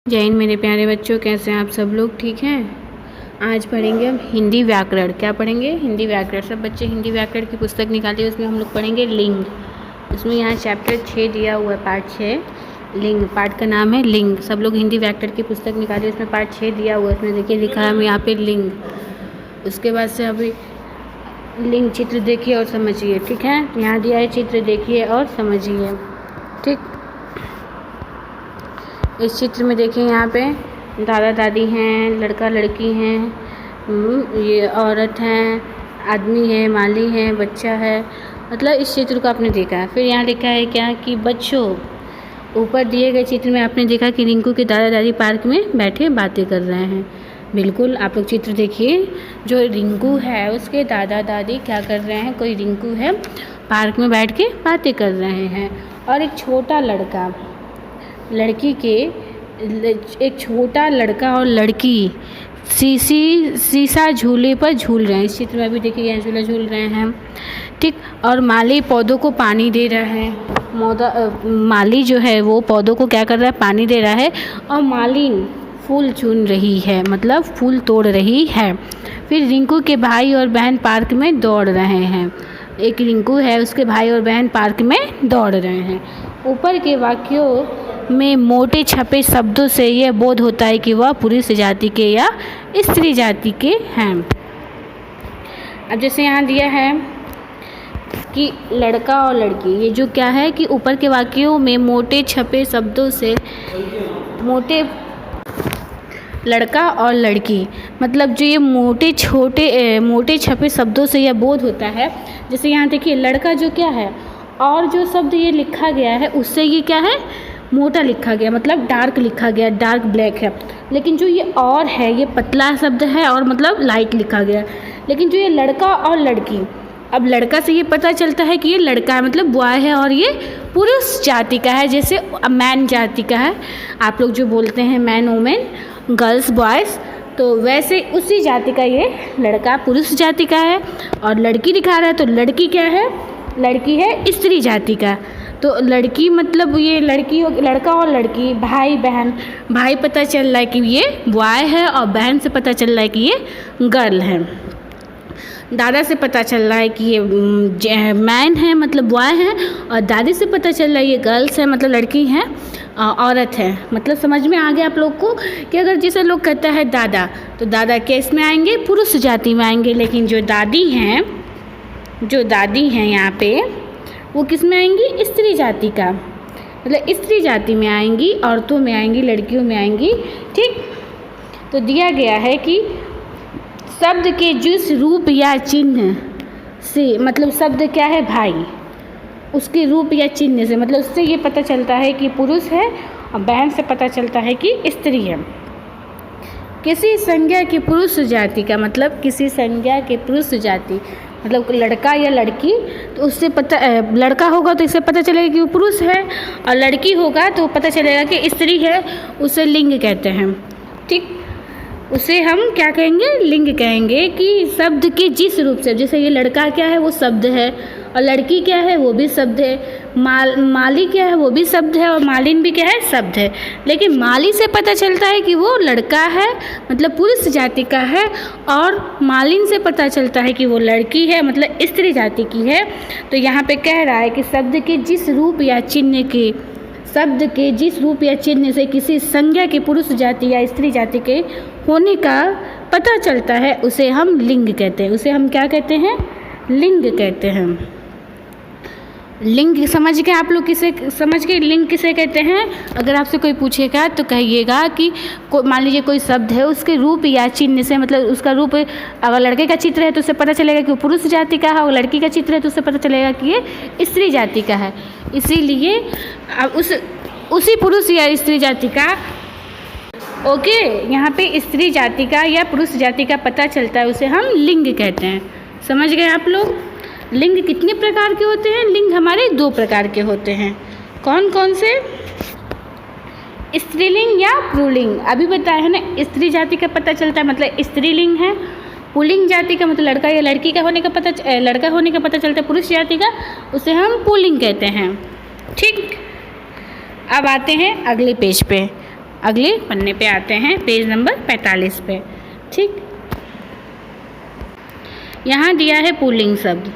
जय हिंद मेरे प्यारे बच्चों, कैसे हैं आप सब लोग? ठीक हैं। आज पढ़ेंगे हम हिंदी व्याकरण। क्या पढ़ेंगे? हिंदी व्याकरण। सब बच्चे हिंदी व्याकरण की पुस्तक निकालिए, उसमें हम लोग पढ़ेंगे लिंग। उसमें यहाँ चैप्टर 6 दिया हुआ है, पार्ट 6 लिंग। पार्ट का नाम है लिंग। सब लोग हिंदी व्याकरण की पुस्तक निकालिए, उसमें पार्ट 6 दिया हुआ है। उसमें देखिए लिखा है यहाँ पे लिंग। उसके बाद से अभी लिंग चित्र देखिए और समझिए, ठीक है। यहाँ दिया है चित्र, देखिए और समझिए, ठीक। इस चित्र में देखिए यहाँ पे दादा दादी हैं, लड़का लड़की हैं, ये औरत हैं, आदमी है, माली है, बच्चा है। मतलब इस चित्र को आपने देखा है। फिर यहाँ लिखा है क्या कि बच्चों, ऊपर दिए गए चित्र में आपने देखा कि रिंकू के दादा दादी पार्क में बैठे बातें कर रहे हैं। बिल्कुल, आप लोग चित्र देखिए। जो रिंकू है उसके दादा दादी क्या कर रहे हैं? कोई रिंकू है, पार्क में बैठ के बातें कर रहे हैं। और एक छोटा लड़का, लड़की के एक छोटा लड़का और लड़की शीशा झूले पर झूल रहे हैं। इस चित्र में भी देखिए यहाँ झूला झूल रहे हैं, ठीक। और माली पौधों को पानी दे रहा है। माली जो है वो पौधों को क्या कर रहा है? पानी दे रहा है। और मालिन फूल चुन रही है, मतलब फूल तोड़ रही है। फिर रिंकू के भाई और बहन पार्क में दौड़ रहे हैं। एक रिंकू है, उसके भाई और बहन पार्क में दौड़ रहे हैं। ऊपर के वाक्यों में मोटे छपे शब्दों से यह बोध होता है कि वह पुरुष जाति के या स्त्री जाति के हैं। अब जैसे यहाँ दिया है कि लड़का और लड़की, ये जो क्या है कि ऊपर के वाक्यों में मोटे छपे शब्दों से लड़का और लड़की, मतलब जो ये मोटे छपे शब्दों से यह बोध होता है। जैसे यहाँ देखिए लड़का जो क्या है, और जो शब्द ये लिखा गया है उससे ये क्या है? मोटा लिखा गया, मतलब डार्क लिखा गया, डार्क ब्लैक है। लेकिन जो ये और है, ये पतला शब्द है और मतलब लाइट लिखा गया। लेकिन जो ये लड़का और लड़की, अब लड़का से ये पता चलता है कि ये लड़का है, मतलब बॉय है, और ये पुरुष जाति का है, जैसे मैन जाति का है। आप लोग जो बोलते हैं मैन वुमेन, गर्ल्स बॉयज़, तो वैसे उसी जाति का ये लड़का पुरुष जाति का है। और लड़की दिखा रहा है, तो लड़की क्या है? लड़की है स्त्री जाति का। तो लड़की मतलब ये लड़की, लड़का और लड़की, भाई बहन। भाई पता चल रहा है कि ये बॉय है, और बहन से पता चल रहा है कि ये गर्ल है। दादा से पता चल रहा है कि ये मैन है, मतलब बॉय है। और दादी से पता चल रहा है ये गर्ल्स है, मतलब लड़की है, औरत है। मतलब समझ में आ गया आप लोग को कि अगर जैसे लोग कहता है दादा, तो दादा किस में आएंगे? पुरुष जाति में आएंगे। लेकिन जो दादी हैं यहाँ पे, वो किस में आएंगी? स्त्री जाति का, मतलब स्त्री जाति में आएंगी, औरतों में आएंगी, लड़कियों में आएंगी, ठीक। तो दिया गया है कि शब्द के जिस रूप या चिन्ह से, मतलब शब्द क्या है? भाई, उसके रूप या चिन्ह से, मतलब उससे ये पता चलता है कि पुरुष है, और बहन से पता चलता है कि स्त्री है। किसी संज्ञा के पुरुष जाति का, मतलब किसी संज्ञा के पुरुष जाति, मतलब लड़का या लड़की, तो उससे पता, लड़का होगा तो इससे पता चलेगा कि वो पुरुष है, और लड़की होगा तो पता चलेगा कि स्त्री है। उसे लिंग कहते हैं, ठीक। उसे हम क्या कहेंगे? लिंग कहेंगे। कि शब्द के जिस रूप से, जैसे ये लड़का क्या है? वो शब्द है। और लड़की क्या है? वो भी शब्द है। माली क्या है? वो भी शब्द है। और मालिन भी क्या है? शब्द है। लेकिन माली से पता चलता है कि वो लड़का है, मतलब पुरुष जाति का है। और मालिन से पता चलता है कि वो लड़की है, मतलब स्त्री जाति की है। तो यहाँ पे कह रहा है कि शब्द के जिस रूप या चिन्ह से किसी संज्ञा के पुरुष जाति या स्त्री जाति के होने का पता चलता है, उसे हम लिंग कहते हैं। उसे हम क्या कहते हैं? लिंग कहते हैं। लिंग समझ गए आप लोग? समझ गए लिंग किसे कहते हैं? अगर आपसे कोई पूछेगा तो कहिएगा कि मान लीजिए कोई शब्द है, उसके रूप या चिन्ह से, मतलब उसका रूप, अगर लड़के का चित्र है तो उससे पता चलेगा कि वो पुरुष जाति का है, और लड़की का चित्र है तो उससे पता चलेगा कि ये स्त्री जाति का है। इसीलिए अब उसी पुरुष या स्त्री जाति का, ओके, यहाँ पे स्त्री जाति का या पुरुष जाति का पता चलता है, उसे हम लिंग कहते हैं। समझ गए आप लोग? लिंग कितने प्रकार के होते हैं? लिंग हमारे 2 प्रकार के होते हैं। कौन कौन से? स्त्रीलिंग या पुल्लिंग। अभी बताया है ना, स्त्री जाति का पता चलता है, मतलब स्त्रीलिंग है। पुल्लिंग जाति का मतलब लड़का या लड़की का होने का पता चलता है, पुरुष जाति का, उसे हम पुल्लिंग कहते हैं, ठीक। अब आते हैं अगले पेज पे। अगले पन्ने पे आते हैं, पेज नंबर 45 पे। ठीक, यहाँ दिया है पुल्लिंग शब्द,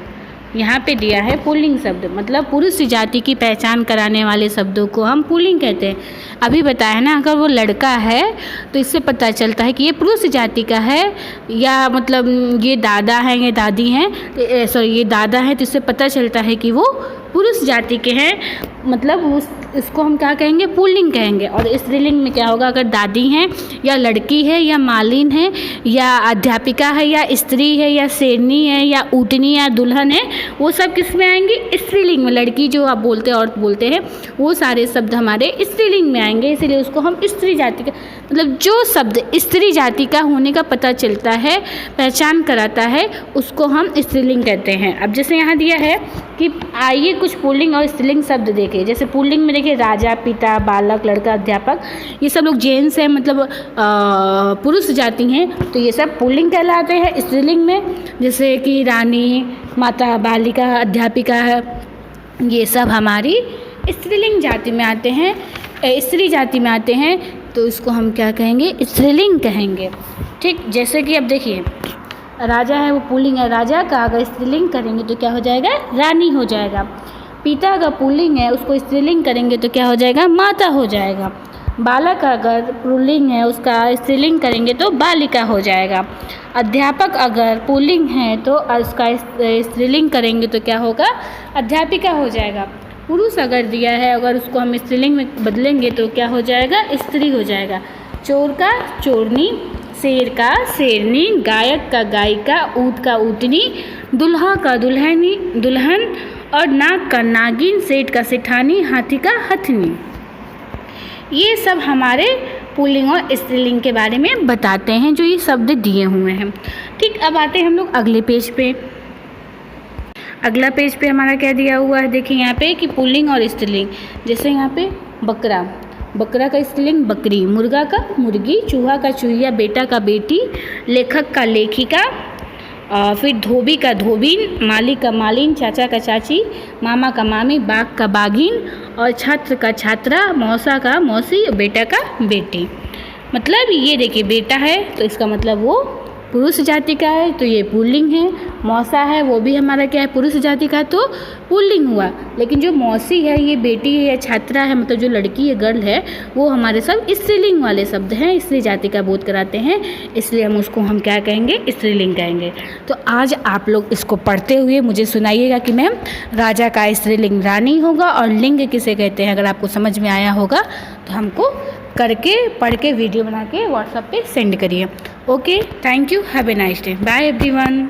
यहाँ पे दिया है पुल्लिंग शब्द, मतलब पुरुष जाति की पहचान कराने वाले शब्दों को हम पुल्लिंग कहते हैं। अभी बताया ना, अगर वो लड़का है तो इससे पता चलता है कि ये पुरुष जाति का है, या मतलब ये दादा हैं, ये दादी हैं, ये दादा है, तो इससे पता चलता है कि वो पुरुष जाति के हैं, मतलब इसको हम क्या कहेंगे, पुल्लिंग कहेंगे। और स्त्रीलिंग में क्या होगा, अगर दादी हैं या लड़की है या मालिन है या अध्यापिका है या स्त्री है या शेरनी है या ऊँटनी या दुल्हन है, वो सब किस में आएंगे, स्त्रीलिंग में। लड़की जो आप बोलते हैं, औरत बोलते हैं, वो सारे शब्द हमारे स्त्रीलिंग में आएंगे, इसलिए उसको हम स्त्री जाति का, मतलब जो शब्द स्त्री जाति का होने का पता चलता है, पहचान कराता है, उसको हम स्त्रीलिंग कहते हैं। अब जैसे यहाँ दिया है कि आइए कुछ पुल्लिंग और स्त्रीलिंग शब्द देखें। जैसे पुल्लिंग में देखिए राजा, पिता, बालक, लड़का, अध्यापक, ये सब लोग जेंट्स हैं, मतलब पुरुष जाति हैं, तो ये सब पुल्लिंग कहलाते हैं। स्त्रीलिंग में जैसे कि रानी, माता, बालिका, अध्यापिका है, ये सब हमारी स्त्रीलिंग जाति में आते हैं, स्त्री जाति में आते हैं, तो इसको हम क्या कहेंगे, स्त्रीलिंग कहेंगे। ठीक, जैसे कि अब देखिए राजा है, वो पुल्लिंग है, राजा का अगर स्त्रीलिंग करेंगे तो क्या हो जाएगा, रानी हो जाएगा। पिता का पुल्लिंग है, उसको स्त्रीलिंग करेंगे तो क्या हो जाएगा, माता हो जाएगा। बालक अगर पुल्लिंग है, उसका स्त्रीलिंग करेंगे तो बालिका हो जाएगा। अध्यापक अगर पुल्लिंग है तो उसका स्त्रीलिंग करेंगे तो क्या होगा, अध्यापिका हो जाएगा। पुरुष अगर दिया है, अगर उसको हम स्त्रीलिंग में बदलेंगे तो क्या हो जाएगा, स्त्री हो जाएगा। चोर का चोरनी, शेर का शेरनी, गायक का गायिका, ऊँट का ऊँटनी, दुल्हा का दुल्हनी दुल्हन, और नाग का नागिन, सेठ का सेठानी, हाथी का हथनी। ये सब हमारे पुल्लिंग और स्त्रीलिंग के बारे में बताते हैं, जो ये शब्द दिए हुए हैं। ठीक, अब आते हैं हम लोग अगले पेज पे। अगला पेज पे हमारा क्या दिया हुआ है, देखिए यहाँ पे कि पुल्लिंग और स्त्रीलिंग। जैसे यहाँ पे बकरा, बकरा का स्त्रीलिंग बकरी, मुर्गा का मुर्गी, चूहा का चूहिया, बेटा का बेटी, लेखक का लेखिका, फिर धोबी का धोबीन, माली का मालिन, चाचा का चाची, मामा का मामी, बाघ का बाघिन, और छात्र का छात्रा, मौसा का मौसी, बेटा का बेटी। मतलब ये देखिए बेटा है तो इसका मतलब वो पुरुष जाति का है, तो ये पुल्लिंग है। मौसा है, वो भी हमारा क्या है, पुरुष जाति का, तो पुल्लिंग हुआ। लेकिन जो मौसी है, ये बेटी है या छात्रा है, मतलब जो लड़की है, गर्ल है, वो हमारे सब स्त्रीलिंग वाले शब्द हैं, स्त्री जाति का बोध कराते हैं, इसलिए हम उसको हम क्या कहेंगे, स्त्रीलिंग कहेंगे। तो आज आप लोग इसको पढ़ते हुए मुझे सुनाइएगा कि मैम राजा का स्त्रीलिंग रानी होगा और लिंग किसे कहते हैं। अगर आपको समझ में आया होगा तो हमको करके पढ़ के वीडियो बना के व्हाट्सएप पे सेंड करिए। Okay, thank you, have a nice day, bye everyone.